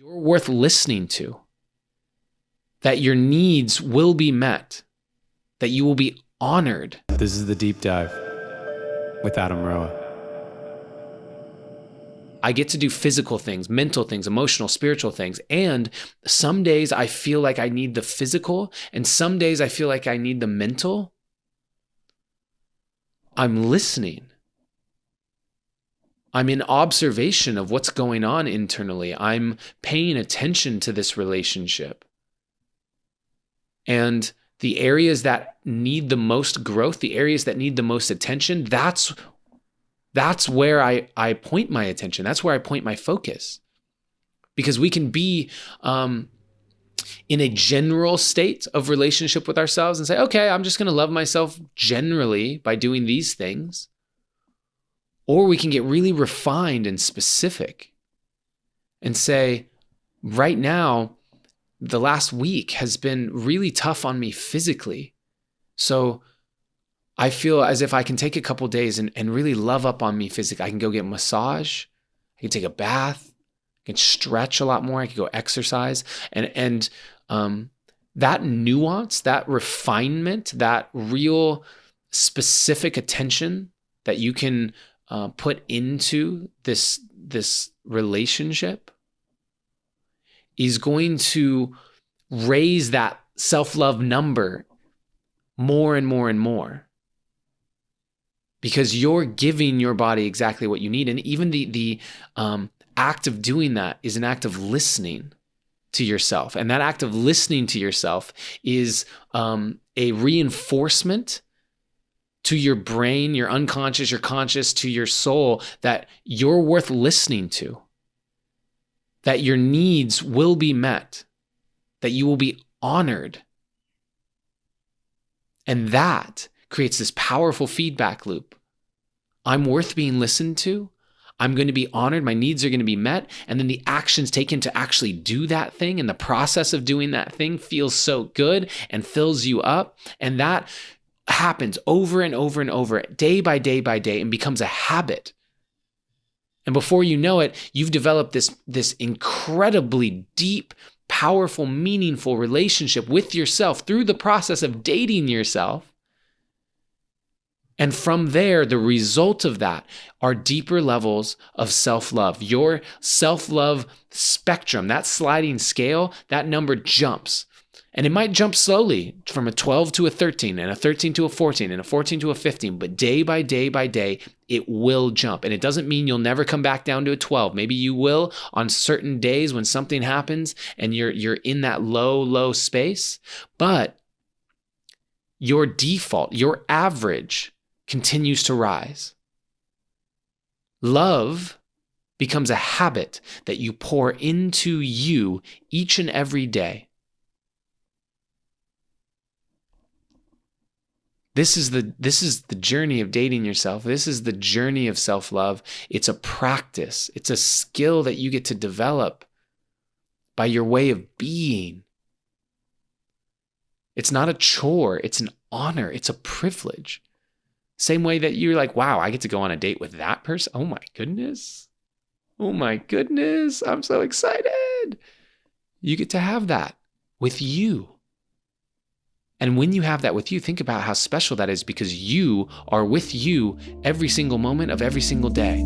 you're worth listening to, that your needs will be met, that you will be honored. This is The Deep Dive with Adam Roa. I get to do physical things, mental things, emotional, spiritual things. And some days I feel like I need the physical, and some days I feel like I need the mental. I'm listening. I'm in observation of what's going on internally. I'm paying attention to this relationship. And the areas that need the most growth, the areas that need the most attention, that's where I point my attention. That's where I point my focus. Because we can be in a general state of relationship with ourselves and say, okay, I'm just going to love myself generally by doing these things. Or we can get really refined and specific and say, right now, the last week has been really tough on me physically. So I feel as if I can take a couple days and really love up on me physically. I can go get a massage. I can take a bath. I can stretch a lot more. I can go exercise. And that nuance, that refinement, that real specific attention that you can put into this relationship is going to raise that self-love number more and more and more, because you're giving your body exactly what you need. And even the act of doing that is an act of listening to yourself. And that act of listening to yourself is a reinforcement to your brain, your unconscious, your conscious, to your soul, that you're worth listening to, that your needs will be met, that you will be honored. And that creates this powerful feedback loop. I'm worth being listened to. I'm going to be honored. My needs are going to be met. And then the actions taken to actually do that thing, and the process of doing that thing feels so good and fills you up. And that happens over and over and over, day by day by day, and becomes a habit. And before you know it, you've developed this incredibly deep, powerful, meaningful relationship with yourself through the process of dating yourself. And from there, the result of that are deeper levels of self-love. Your self-love spectrum, that sliding scale, that number jumps. And it might jump slowly from a 12 to a 13, and a 13 to a 14, and a 14 to a 15, but day by day by day, it will jump. And it doesn't mean you'll never come back down to a 12. Maybe you will on certain days when something happens and you're in that low space, but your default, your average continues to rise. Love becomes a habit that you pour into you each and every day. This is the journey of dating yourself. This is the journey of self-love. It's a practice. It's a skill that you get to develop by your way of being. It's not a chore. It's an honor. It's a privilege. Same way that you're like, wow, I get to go on a date with that person. Oh my goodness. Oh my goodness. I'm so excited. You get to have that with you. And when you have that with you, think about how special that is, because you are with you every single moment of every single day.